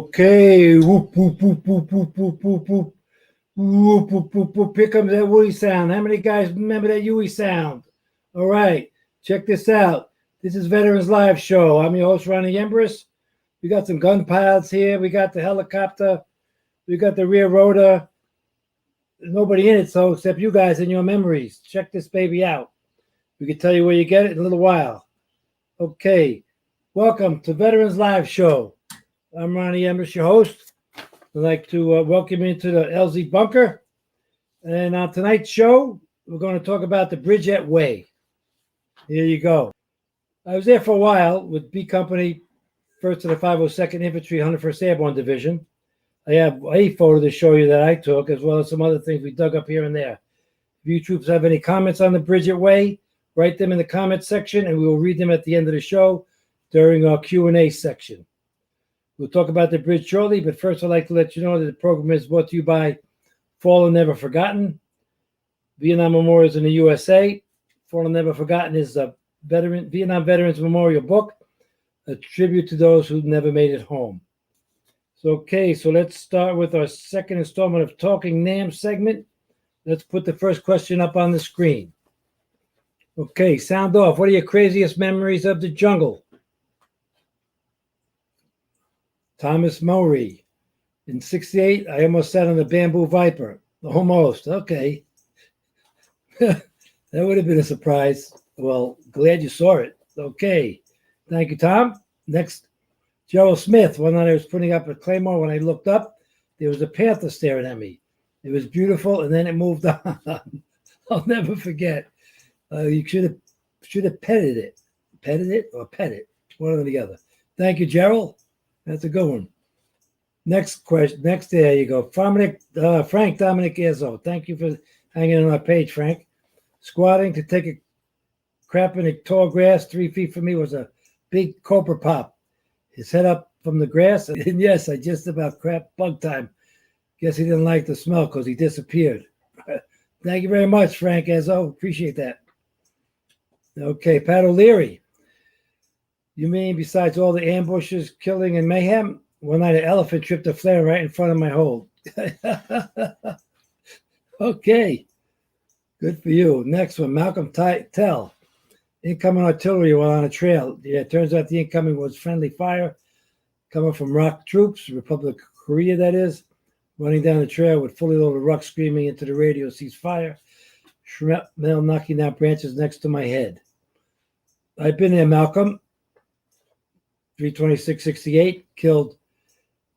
Okay, whoop, whoop, whoop, whoop, whoop, whoop, whoop, whoop. Whoop, whoop, whoop, whoop. Here comes that woolly sound. How many guys remember that Yui sound? All right, check this out. This is Veterans Live Show. I'm your host, Ronnie Embris. We got some gun pilots here. We got the helicopter. We got the rear rotor. There's nobody in it, so except you guys and your memories. Check this baby out. We can tell you where you get it in a little while. Okay, welcome to Veterans Live Show. I'm Ronnie Embris, your host. I'd like to welcome you into the LZ Bunker. And on tonight's show, we're going to talk about the Bridgette Way. Here you go. I was there for a while with B Company, 1st to the 502nd Infantry, 101st Airborne Division. I have a photo to show you that I took, as well as some other things we dug up here and there. If you troops have any comments on the Bridgette Way, write them in the comments section, and we will read them at the end of the show during our Q&A section. We'll talk about the bridge shortly, but first I'd like to let you know that the program is brought to you by Fallen Never Forgotten, Vietnam Memorials in the USA. Fallen Never Forgotten is a Vietnam Veterans Memorial book, a tribute to those who never made it home. So let's start with our second installment of Talking NAM segment. Let's put the first question up on the screen. Okay, sound off. What are your craziest memories of the jungle? Thomas Mowry. In 68, I almost sat on the Bamboo Viper. Almost. Okay. That would have been a surprise. Well, glad you saw it. Okay. Thank you, Tom. Next, Gerald Smith. One night I was putting up a claymore. When I looked up, there was a panther staring at me. It was beautiful, and then it moved on. I'll never forget. You should have petted it. Petted it or pet it. One or the other. Thank you, Gerald. That's a good one. Next question. Next, there you go. Frank Dominic Izzo. Thank you for hanging on our page, Frank. Squatting to take a crap in the tall grass 3 feet from me was a big cobra pop. His head up from the grass. And yes, I just about crap bug time. Guess he didn't like the smell because he disappeared. Thank you very much, Frank Izzo. Appreciate that. Okay, Pat O'Leary. You mean besides all the ambushes, killing, and mayhem? One night an elephant tripped a flare right in front of my hole. Okay. Good for you. Next one, Malcolm Tell. Incoming artillery while on a trail. Yeah, it turns out the incoming was friendly fire coming from ROK troops, Republic of Korea, that is. Running down the trail with fully loaded ROK screaming into the radio, ceasefire. Shrapnel knocking down branches next to my head. I've been there, Malcolm. 326-68, killed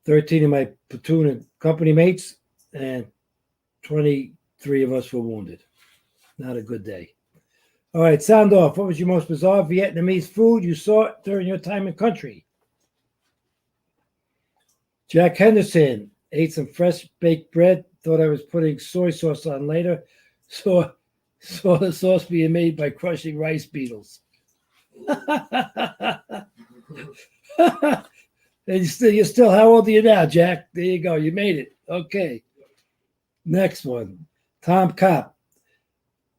13 of my platoon and company mates, and 23 of us were wounded. Not a good day. All right, sound off. What was your most bizarre Vietnamese food you saw during your time in country? Jack Henderson ate some fresh baked bread, thought I was putting soy sauce on later, saw the sauce being made by crushing rice beetles. And you're still, how old are you now, Jack? There you go. You made it. Okay. Next one. Tom Kopp.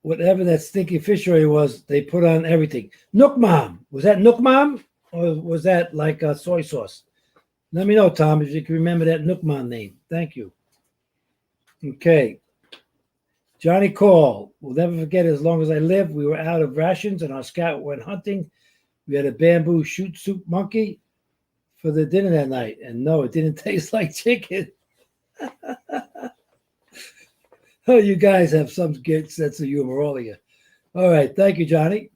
Whatever that stinky fish oil was, they put on everything. Nook Mom. Was that Nook Mom? Or was that like soy sauce? Let me know, Tom, if you can remember that Nook Mom name. Thank you. Okay. Johnny Call. We'll never forget it as long as I live. We were out of rations and our scout went hunting. We had a bamboo shoot soup monkey for the dinner that night. And no, it didn't taste like chicken. Oh, you guys have some good sense of humor, all of you. All right. Thank you, Johnny.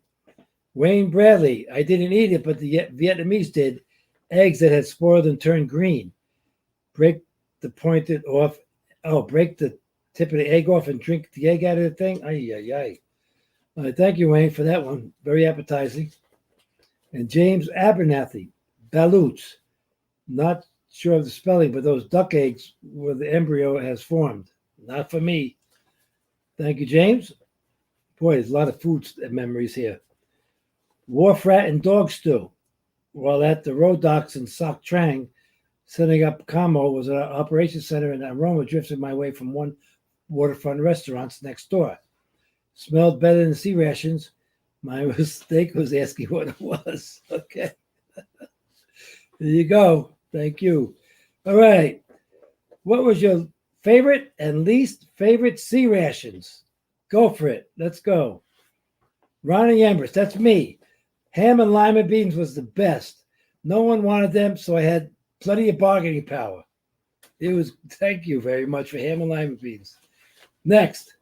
Wayne Bradley. I didn't eat it, but the Vietnamese did. Eggs that had spoiled and turned green. Break the tip of the egg off and drink the egg out of the thing. Ay, ay, ay. All right. Thank you, Wayne, for that one. Very appetizing. And James Abernathy, Baloots. Not sure of the spelling, but those duck eggs where the embryo has formed. Not for me. Thank you, James. Boy, there's a lot of food memories here. Wharf rat and dog stew. While at the road docks in Soc Trang, setting up Camo was an operations center, and aroma drifted my way from one waterfront restaurants next door. Smelled better than sea rations. My mistake was asking what it was. Okay. There you go. Thank you. All right. What was your favorite and least favorite sea rations? Go for it. Let's go. Ronnie Embers, that's me. Ham and lima beans was the best. No one wanted them, so I had plenty of bargaining power. It was, thank you very much for ham and lima beans. Next.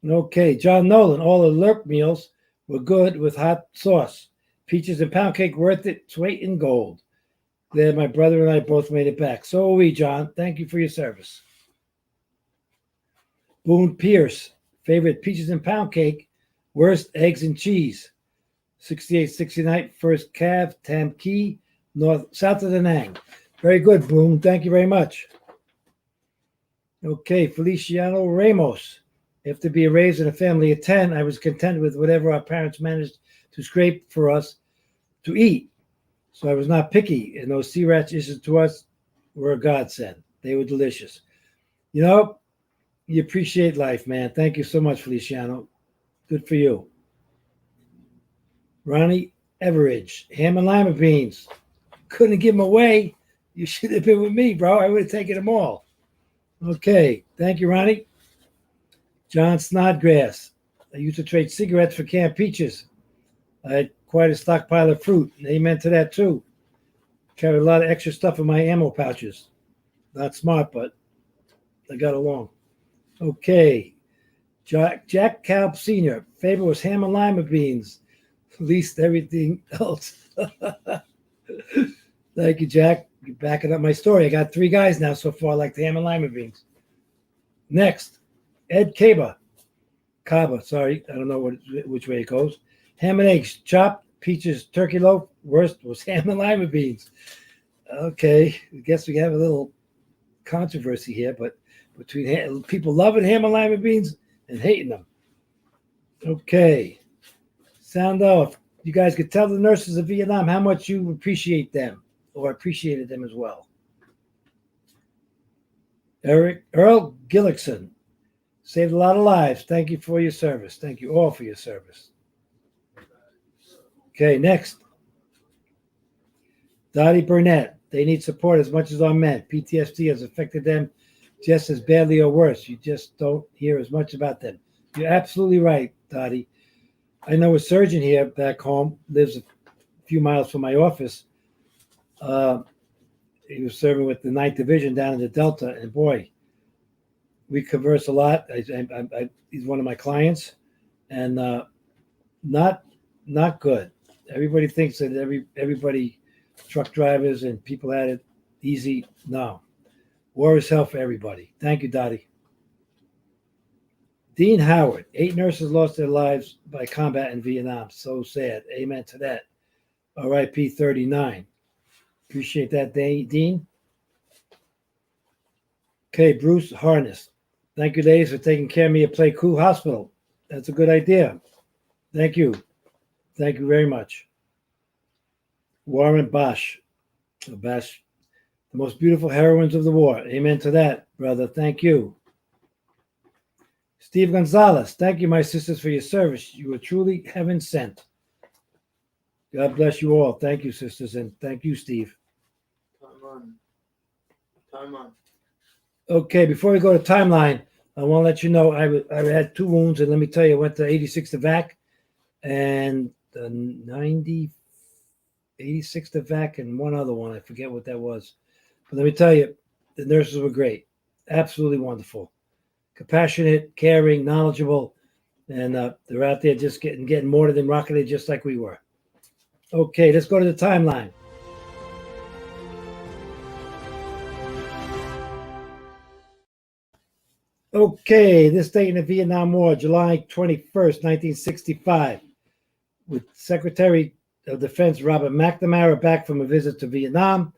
Okay, John Nolan, all the lurk meals were good with hot sauce. Peaches and pound cake worth its weight in gold. Glad my brother and I both made it back. So are we, John. Thank you for your service. Boone Pierce, favorite peaches and pound cake, worst eggs and cheese. 6869, first Cav, Tam Key, south of the Nang. Very good, Boone. Thank you very much. Okay, Feliciano Ramos. After being raised in a family of 10, I was content with whatever our parents managed to scrape for us to eat. So I was not picky, and those sea rat dishes to us were a godsend. They were delicious. You know, you appreciate life, man. Thank you so much, Feliciano. Good for you. Ronnie Everidge, ham and lima beans. Couldn't give them away. You should have been with me, bro. I would have taken them all. Okay. Thank you, Ronnie. John Snodgrass. I used to trade cigarettes for canned peaches. I had quite a stockpile of fruit. Amen to that, too. Carried a lot of extra stuff in my ammo pouches. Not smart, but I got along. Okay. Jack Calb Sr. Favorite was ham and lima beans. Least everything else. Thank you, Jack. You're backing up my story. I got 3 guys now so far like the ham and lima beans. Next, Ed Caba. Sorry, I don't know which way it goes. Ham and eggs, chopped, peaches, turkey loaf. Worst was ham and lima beans. Okay, I guess we have a little controversy here, but between people loving ham and lima beans and hating them. Okay. Sound off. You guys could tell the nurses of Vietnam how much you appreciate them or appreciated them as well. Earl Gillickson saved a lot of lives. Thank you for your service. Thank you all for your service. Okay, next. Dottie Burnett. They need support as much as our men. PTSD has affected them just as badly or worse. You just don't hear as much about them. You're absolutely right, Dottie. I know a surgeon here back home, lives a few miles from my office. He was serving with the 9th Division down in the Delta, and boy, we converse a lot. He's one of my clients, and not good. Everybody thinks that everybody, truck drivers and people had it easy. No. War is hell for everybody. Thank you, Dottie. Dean Howard, 8 nurses lost their lives by combat in Vietnam. So sad. Amen to that. RIP 39. Appreciate that, Dean. Okay, Bruce Harness. Thank you, ladies, for taking care of me at Pleiku Hospital. That's a good idea. Thank you. Thank you very much. Warren Bosch. The most beautiful heroines of the war. Amen to that, brother. Thank you. Steve Gonzalez, thank you, my sisters, for your service. You were truly heaven sent. God bless you all. Thank you, sisters, and thank you, Steve. Time on. Okay, before we go to timeline, I want to let you know I had 2 wounds, and let me tell you, I went to 86 to VAC, and the 86 to VAC, and one other one. I forget what that was. But let me tell you, the nurses were great. Absolutely wonderful. Compassionate, caring, knowledgeable, and they're out there just getting more than rocketed just like we were. Okay, let's go to the timeline. Okay, this date in the Vietnam War, July 21st, 1965, with Secretary of Defense Robert McNamara back from a visit to Vietnam.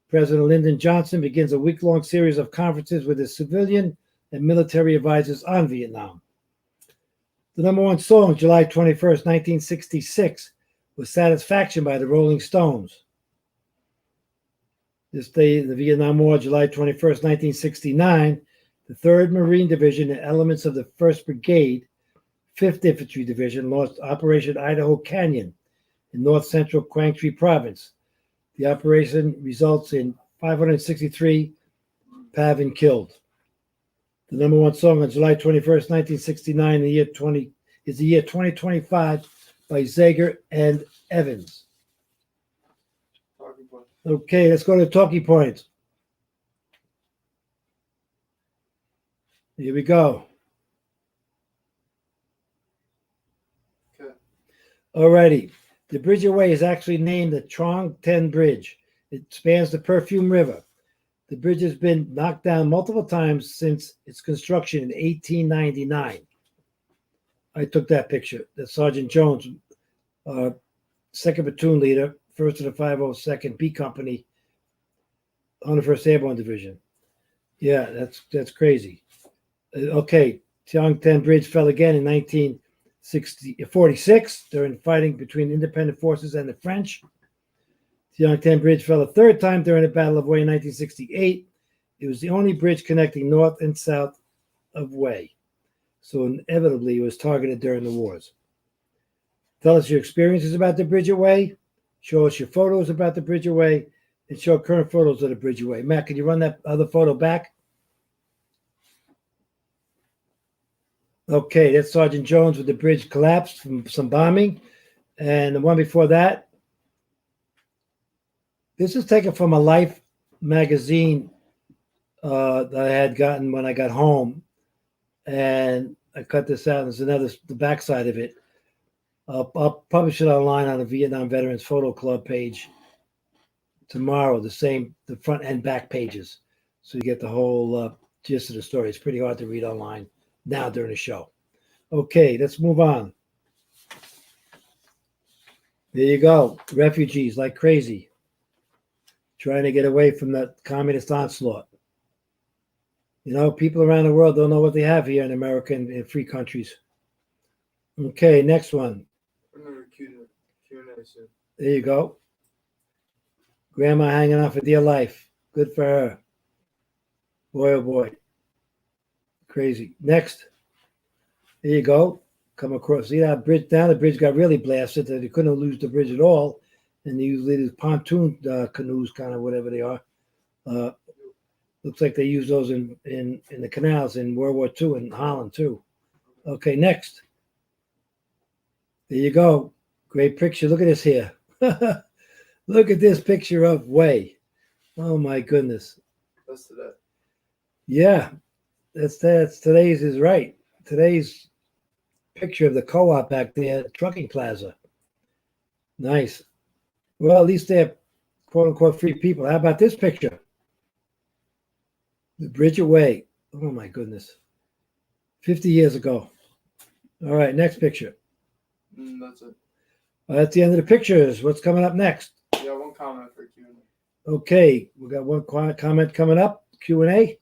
President Lyndon Johnson begins a week-long series of conferences with his civilian and military advisors on Vietnam. The number 1 song, July 21st, 1966, was Satisfaction by the Rolling Stones. This day in the Vietnam War, July 21st, 1969, the 3rd Marine Division and elements of the 1st Brigade, 5th Infantry Division launched Operation Idaho Canyon in north-central Quang Tri Province. The operation results in 563 Pavin killed. The number one song on July 21st, 1969, the year 20 is the year 2025 by Zager and Evans. Okay, let's go to talking points. Here we go. Okay. Alrighty. The bridgeway is actually named the Truong Tien Bridge. It spans the Perfume River. The bridge has been knocked down multiple times since its construction in 1899. I took that picture. That's Sergeant Jones, second platoon leader, 1st of the 502nd B Company, 101st Airborne Division. Yeah, that's crazy. Okay, Truong Tien Bridge fell again in 1946 during fighting between independent forces and the French. Truong Tien Bridge fell a third time during the Battle of Wei in 1968. It was the only bridge connecting north and south of Wei. So inevitably, it was targeted during the wars. Tell us your experiences about the bridge at Wei. Show us your photos about the bridge at Wei, and show current photos of the bridge at Wei. Matt, can you run that other photo back? Okay, that's Sergeant Jones with the bridge collapsed from some bombing. And the one before that, this is taken from a Life magazine that I had gotten when I got home. And I cut this out. There's the backside of it. I'll publish it online on the Vietnam Veterans Photo Club page tomorrow, the front and back pages. So you get the whole gist of the story. It's pretty hard to read online now during the show. Okay, let's move on. There you go. Refugees like crazy, trying to get away from the communist onslaught. You know, people around the world don't know what they have here in America and in free countries. Okay, next one. There you go. Grandma hanging on for dear life. Good for her. Boy, oh boy. Crazy. Next. There you go. Come across. See that bridge down? The bridge got really blasted. They couldn't lose the bridge at all. And they use these pontoon canoes, kind of whatever they are. Looks like they use those in the canals in World War II in Holland too. Okay, next. There you go. Great picture. Look at this here. Look at this picture of Wei. Oh my goodness. That's today. Yeah, that's today's is right. Today's picture of the co-op back there, trucking plaza. Nice. Well, at least they're quote unquote free people. How about this picture? The bridge at Wei. Oh my goodness. 50 years ago. All right, next picture. That's it. That's the end of the pictures. What's coming up next? Yeah, one comment for Q&A. Okay, we got one comment coming up. Q&A.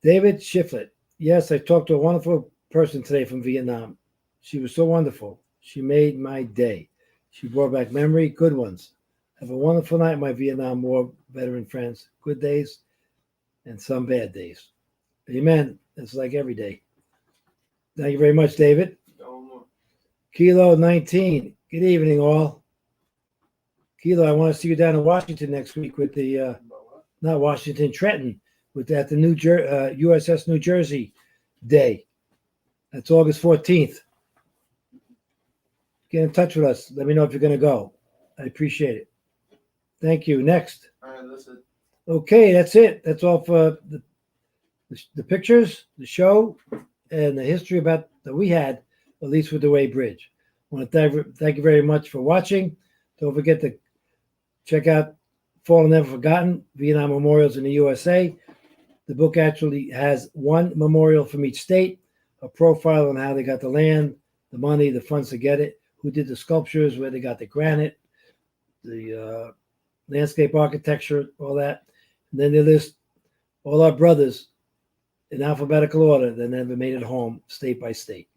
David Shiflett. Yes, I talked to a wonderful person today from Vietnam. She was so wonderful. She made my day. She brought back memory, good ones. Have a wonderful night, my Vietnam War veteran friends. Good days and some bad days. Amen. It's like every day. Thank you very much, David. Kilo 19. Good evening, all. Kilo, I want to see you down in Washington next week with the, not Washington, Trenton, with at the USS New Jersey Day. That's August 14th. Get in touch with us. Let me know if you're going to go. I appreciate it. Thank you. Next. All right, that's it. Okay, that's it. That's all for the pictures, the show, and the history about that we had, at least with the Wei Bridge. I want to thank you very much for watching. Don't forget to check out Fallen Never Forgotten, Vietnam Memorials in the USA. The book actually has one memorial from each state, a profile on how they got the land, the money, the funds to get it, who did the sculptures, where they got the granite, the landscape architecture, all that. And then they list all our brothers in alphabetical order that never made it home, state by state.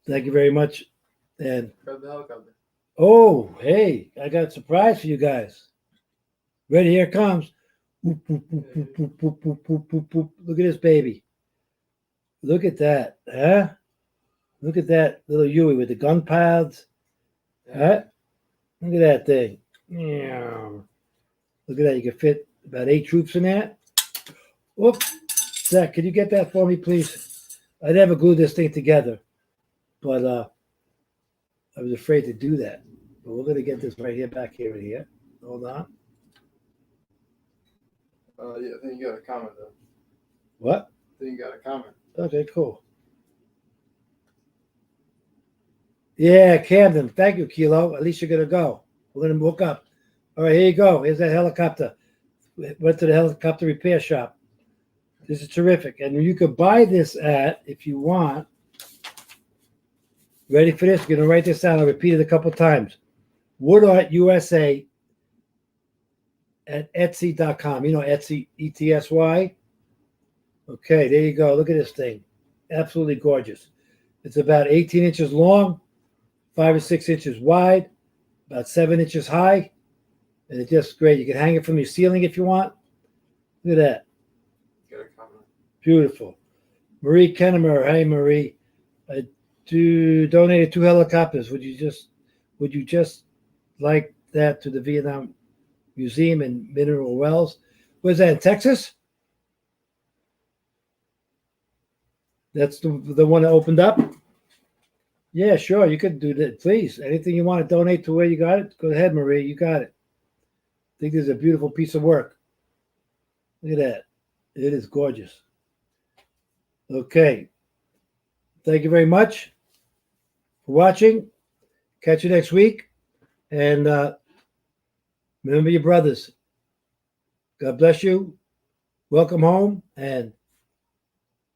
Thank you very much. And Grab the helicopter. oh, hey, I got a surprise for you guys. Ready? Here it comes. Boop, boop, boop, boop, boop, boop, boop, boop, boop, boop. Look at this baby. Look at that, huh? Look at that little Huey with the gun pads. Huh? Look at that thing. Yeah. Look at that. You can fit about 8 troops in there. Whoop. Zach, can you get that for me, please? I never glued this thing together, but I was afraid to do that. But we're going to get this right here, back here and here. Hold on. Yeah, I think you got a comment though. What? I think you got a comment. Okay, cool. Yeah, Camden. Thank you, Kilo. At least you're going to go. We're going to look up. All right, here you go. Here's that helicopter. Went to the helicopter repair shop. This is terrific. And you could buy this at, if you want, ready for this? You're going to write this down. I'll repeat it a couple times. Wood Art USA at Etsy.com. You know Etsy, ETSY. Okay, there you go. Look at this thing. Absolutely gorgeous. It's about 18 inches long, 5 or 6 inches wide, about 7 inches high, and it's just great. You can hang it from your ceiling if you want. Look at that. Got a comment. Beautiful. Marie Kennemer. Hey, Marie. I donated 2 helicopters. Would you just like that to the Vietnam Museum in Mineral Wells? Was that in Texas? That's the one that opened up? Yeah, sure. You could do that. Please. Anything you want to donate to where you got it, go ahead, Marie. You got it. I think this is a beautiful piece of work. Look at that. It is gorgeous. Okay. Thank you very much for watching. Catch you next week. And remember your brothers. God bless you. Welcome home and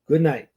good night.